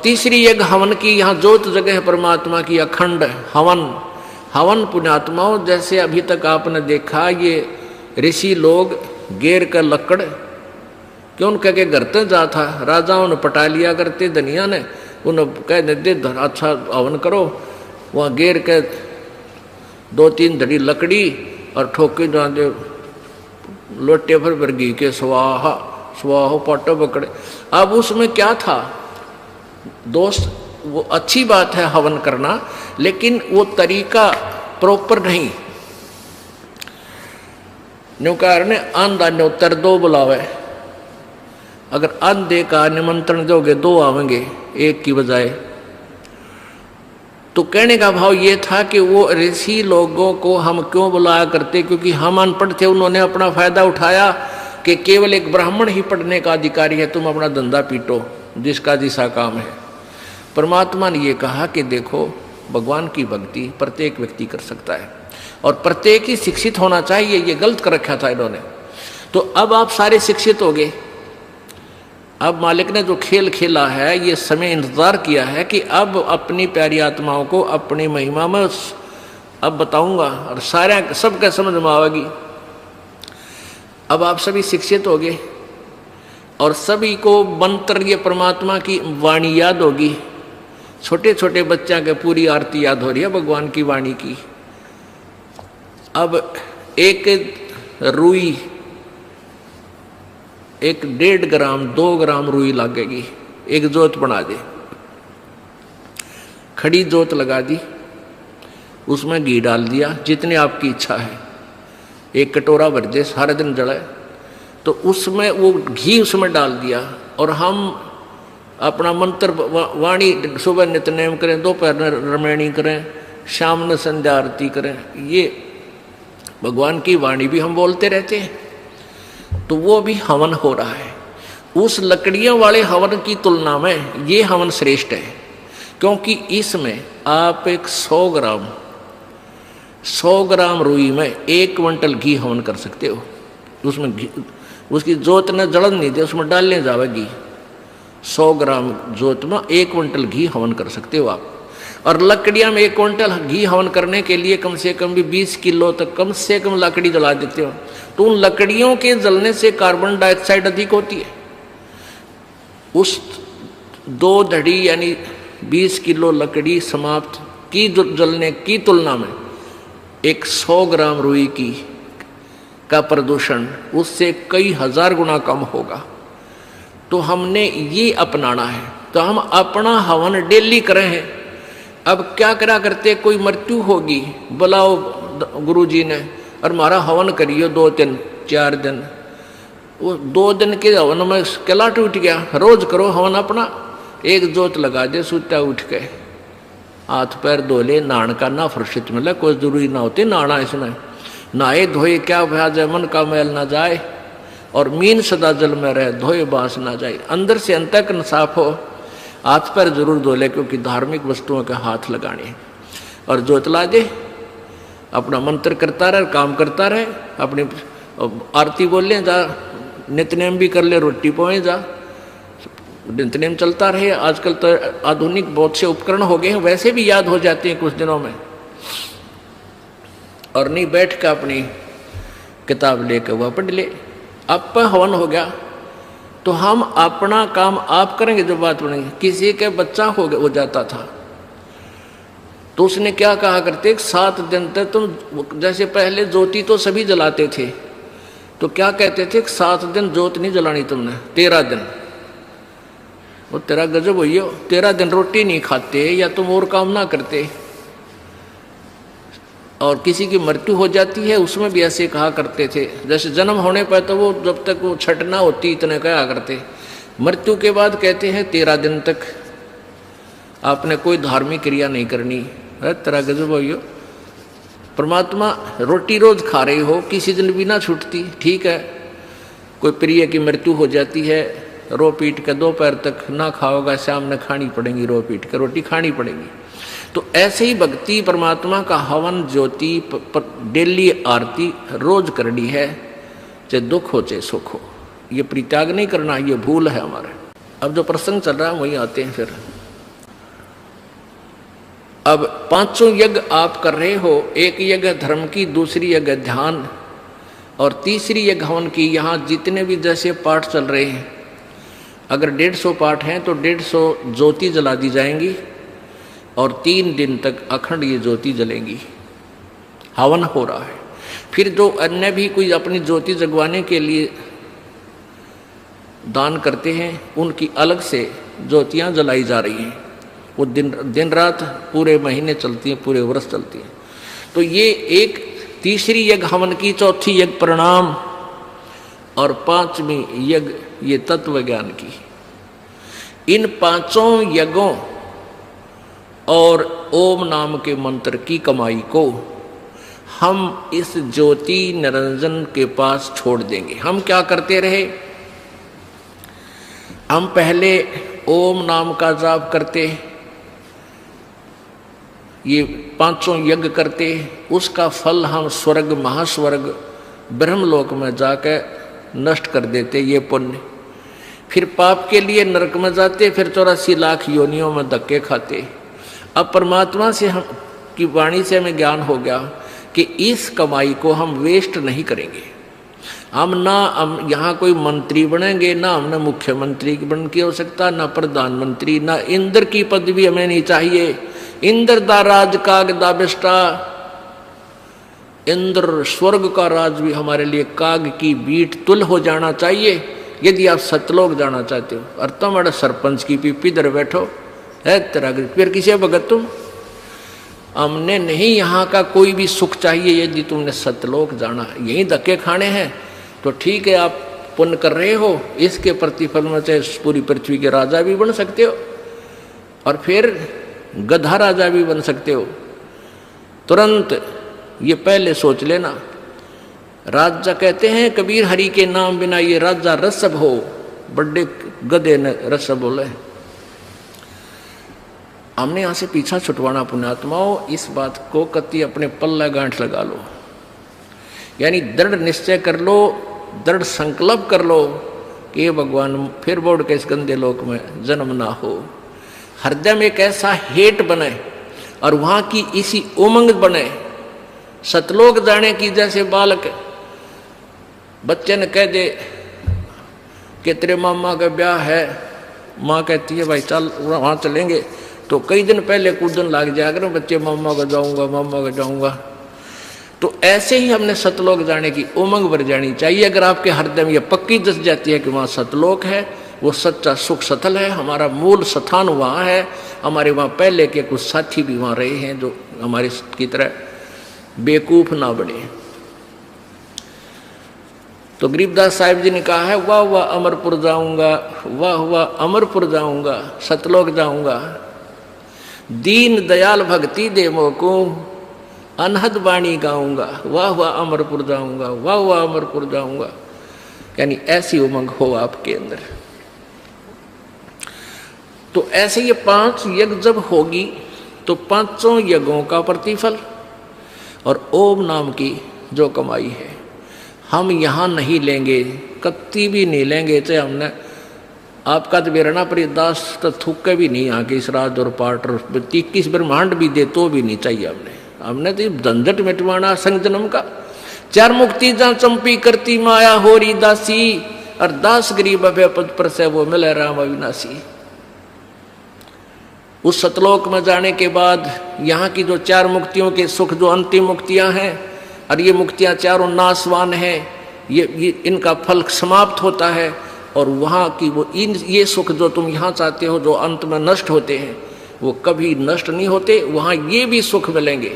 तीसरी एक हवन की, यहाँ ज्योत जगह है परमात्मा की, अखंड हवन। हवन पुण्यात्माओं, जैसे अभी तक आपने देखा ये ऋषि लोग गेर का लकड़ क्यों कह के घर तक जा था, राजाओं ने पटा लिया करते, धनिया ने उन्हें कह देते अच्छा हवन करो, वहाँ गेर के 2-3 धड़ी लकड़ी और ठोके जाते लोटे भर घी के स्वाहा स्वाहो पाटो पकड़े। अब उसमें क्या था दोस्त, वो अच्छी बात है हवन करना, लेकिन वो तरीका प्रॉपर नहीं। न्यू कारण आंधा न्योतर 2 बुलावे, अगर आंधे का निमंत्रण दोगे 2 आवेंगे एक की बजाय। तो कहने का भाव ये था कि वो ऋषि लोगों को हम क्यों बुलाया करते, क्योंकि हम अनपढ़ थे, उन्होंने अपना फायदा उठाया कि केवल एक ब्राह्मण ही पढ़ने का अधिकारी है, तुम अपना धंधा पीटो, जिसका जिसा काम है। परमात्मा ने ये कहा कि देखो भगवान की भक्ति प्रत्येक व्यक्ति कर सकता है और प्रत्येक ही शिक्षित होना चाहिए, ये गलत कर रखा था इन्होंने। तो अब आप सारे शिक्षित हो गए। अब मालिक ने जो खेल खेला है, ये समय इंतजार किया है कि अब अपनी प्यारी आत्माओं को अपनी महिमा में अब बताऊंगा और सारे सबका समझ में आवेगी। अब आप सभी शिक्षित हो गए और सभी को मंत्र ये परमात्मा की वाणी याद होगी। छोटे छोटे बच्चा के पूरी आरती याद हो रही है भगवान की वाणी की। अब एक रुई, 1.5 ग्राम 2 ग्राम रुई लगेगी, एक जोत बना दे, खड़ी जोत लगा दी, उसमें घी डाल दिया जितनी आपकी इच्छा है, 1 कटोरा भर दे, सारे दिन जलाए। तो उसमें वो घी उसमें डाल दिया और हम अपना मंत्र वाणी सुबह नित्यनेम करें, दोपहर रमैणी करें, शाम में संध्या आरती करें, ये भगवान की वाणी भी हम बोलते रहते हैं। तो वो भी हवन हो रहा है। उस लकड़ियों वाले हवन की तुलना में ये हवन श्रेष्ठ है, क्योंकि इसमें आप एक 100 ग्राम रुई में 1 क्विंटल घी हवन कर सकते हो। उसमें घी, उसकी जोत ने जलन नहीं दे, उसमें डालने जावे घी। 100 ग्राम जोत में 1 क्विंटल घी हवन कर सकते हो आप। और लकड़ियां में 1 क्विंटल घी हवन करने के लिए कम से कम भी 20 किलो तक कम से कम लकड़ी जला देते हो। तो उन लकड़ियों के जलने से कार्बन डाइऑक्साइड अधिक होती है। उस 2 धड़ी यानी 20 किलो लकड़ी समाप्त की जलने की तुलना में एक 100 ग्राम रुई की का प्रदूषण उससे कई हजार गुना कम होगा। तो हमने ये अपनाना है। तो हम अपना हवन डेली करें हैं। अब क्या करा करते, कोई मृत्यु होगी, बुलाओ गुरुजी ने और हमारा हवन करियो 2 दिन 4 दिन। वो 2 दिन के हवन में किला टूट गया। रोज करो हवन अपना, एक जोत लगा दे, सुता उठ के हाथ पैर धो ले, नहान का ना फुर्सत मिले, कोई जरूरी ना होती नहाना। इसमें नहाए धोए क्या भ्याज है, मन का मैल ना जाए और मीन सदा जल में रहे, धोए बांस ना जाए। अंदर से अंत तक साफ हो, हाथ पैर जरूर धो ले, क्योंकि धार्मिक वस्तुओं के हाथ लगाने। और जोत ला दे, अपना मंत्र करता रहे, काम करता रहे, अपनी आरती बोल ले, जा नित्यनेम भी कर ले, रोटी पोए जा, नित्यनेम चलता रहे। आजकल तो आधुनिक बहुत से उपकरण हो गए हैं, वैसे भी याद हो जाते हैं कुछ दिनों में। और नहीं बैठ कर अपनी किताब लेकर वह पढ़ ले। अब पर हवन हो गया तो हम अपना काम आप करेंगे। जो बात बनेगी, किसी के बच्चा हो जाता था तो उसने क्या कहा करते, 7 दिन तक तुम, जैसे पहले ज्योति तो सभी जलाते थे, तो क्या कहते थे, 7 दिन ज्योत नहीं जलानी तुमने, 13 दिन। वो तेरा गजब हुई हो, 13 दिन रोटी नहीं खाते या तुम और काम ना करते। और किसी की मृत्यु हो जाती है उसमें भी ऐसे कहा करते थे। जैसे जन्म होने पर तो वो जब तक वो छठ ना होती इतने कहा करते, मृत्यु के बाद कहते हैं 13 दिन तक आपने कोई धार्मिक क्रिया नहीं करनी। तेरा गजब हो। परमात्मा रोटी रोज खा रही हो, किसी दिन भी ना छूटती, ठीक है। कोई प्रिय की मृत्यु हो जाती है, रो पीट के दोपहर तक ना खाओगा, शाम में खानी पड़ेगी, रो पीट के रोटी खानी पड़ेगी। तो ऐसे ही भक्ति परमात्मा का हवन ज्योति डेली आरती रोज करनी है, चाहे दुख हो चाहे सुख हो। ये परित्याग नहीं करना, ये भूल है हमारे। अब जो प्रसंग चल रहा है वही आते हैं फिर। अब पांचों यज्ञ आप कर रहे हो, एक यज्ञ धर्म की, दूसरी यज्ञ ध्यान और तीसरी यज्ञ हवन की। यहाँ जितने भी जैसे पाठ चल रहे हैं, अगर 150 पाठ हैं तो 150 ज्योति जला दी जाएंगी और 3 दिन तक अखंड ये ज्योति जलेंगी। हवन हो रहा है। फिर जो अन्य भी कोई अपनी ज्योति जगवाने के लिए दान करते हैं, उनकी अलग से ज्योतियाँ जलाई जा रही हैं। वो दिन रात पूरे महीने चलती हैं, पूरे वर्ष चलती हैं। तो ये एक तीसरी यज्ञ हवन की, चौथी यज्ञ प्रणाम और पांचवी यज्ञ ये तत्व ज्ञान की। इन पांचों यज्ञों और ओम नाम के मंत्र की कमाई को हम इस ज्योति निरंजन के पास छोड़ देंगे। हम क्या करते रहे, हम पहले ओम नाम का जाप करते, ये पांचों यज्ञ करते, उसका फल हम स्वर्ग, महास्वर्ग, ब्रह्मलोक में जाकर नष्ट कर देते ये पुण्य। फिर पाप के लिए नरक में जाते, फिर 84 लाख योनियों में धक्के खाते। अब परमात्मा से हम की वाणी से हमें ज्ञान हो गया कि इस कमाई को हम वेस्ट नहीं करेंगे। हम यहाँ कोई मंत्री बनेंगे, ना हमने मुख्यमंत्री बन की हो सकता, ना प्रधानमंत्री, ना इंद्र की पदवी हमें नहीं चाहिए। इंद्र दा राज काग दा बिष्टा, इंद्र स्वर्ग का राज भी हमारे लिए काग की बीट तुल हो जाना चाहिए। यदि आप सतलोक जाना चाहते हो, और तुम्हारे सरपंच की पीपी इधर बैठो है तेरा, फिर किसे भगत तुम? हमने नहीं यहाँ का कोई भी सुख चाहिए। यदि तुमने सतलोक जाना, यही धक्के खाने हैं, तो ठीक है, आप पुण्य कर रहे हो, इसके प्रतिफल में चाहे पूरी पृथ्वी के राजा भी बन सकते हो और फिर गधा राजा भी बन सकते हो। तुरंत ये पहले सोच लेना। राजा कहते हैं कबीर, हरि के नाम बिना ये राजा रसब हो। बड़े गधे ने रसब बोले। हमने यहां से पीछा छुटवाना पुण्यात्माओं, इस बात को कति अपने पल्ला गांठ लगा लो, यानी दृढ़ निश्चय कर लो, दृढ़ संकल्प कर लो कि ये भगवान फिर बोर्ड के इस गंदे लोक में जन्म ना हो। हृदय में एक ऐसा हेट बने और वहां की इसी उमंग बने, सतलोक जाने की। जैसे बालक बच्चे ने कह दे कि तेरे मामा का ब्याह है, माँ कहती है भाई चल वहाँ चलेंगे, तो कई दिन पहले कूदन लग जाया करो बच्चे, मामा का जाऊँगा, मामा का जाऊँगा। तो ऐसे ही हमने सतलोक जाने की उमंग भर जानी चाहिए। अगर आपके हृदय में ये पक्की दस जाती है कि वहाँ सतलोक है, वो सच्चा सुख सतल है, हमारा मूल स्थान वहाँ है, हमारे वहाँ पहले के कुछ साथी भी वहाँ रहे हैं जो हमारे की तरह बेवकूफ ना बने। तो गरीबदास साहिब जी ने कहा है, वाह वाह अमरपुर जाऊंगा, वाह वाह अमरपुर जाऊंगा, सतलोक जाऊंगा, दीन दयाल भक्ति दे मोको, अनहद वाणी गाऊंगा, वाह वाह अमरपुर जाऊंगा, वाह वाह अमरपुर जाऊंगा। यानी ऐसी उमंग हो आपके अंदर। तो ऐसे ये 5 यज्ञ जब होगी तो पांचों यज्ञों का प्रतिफल और ओम नाम की जो कमाई है हम यहाँ नहीं लेंगे, कत्ती भी नहीं लेंगे। चाहे हमने आपका तो बेरना पर दास तो थूके भी नहीं आके इस राज और पाठ 21 ब्रह्मांड भी दे तो भी नहीं चाहिए। हमने तो झंझट मिटवाना संग जन्म का। 4 मुक्ति जहाँ चंपी करती माया होरी दासी, और दास गरीब अभय पद पर से वो मिले राम अविनाशी। उस सतलोक में जाने के बाद यहाँ की जो 4 मुक्तियों के सुख, जो अंतिम मुक्तियाँ हैं, और ये मुक्तियाँ चारों नाशवान हैं, ये इनका फल समाप्त होता है। और वहाँ की वो ये सुख जो तुम यहाँ चाहते हो, जो अंत में नष्ट होते हैं, वो कभी नष्ट नहीं होते। वहाँ ये भी सुख मिलेंगे।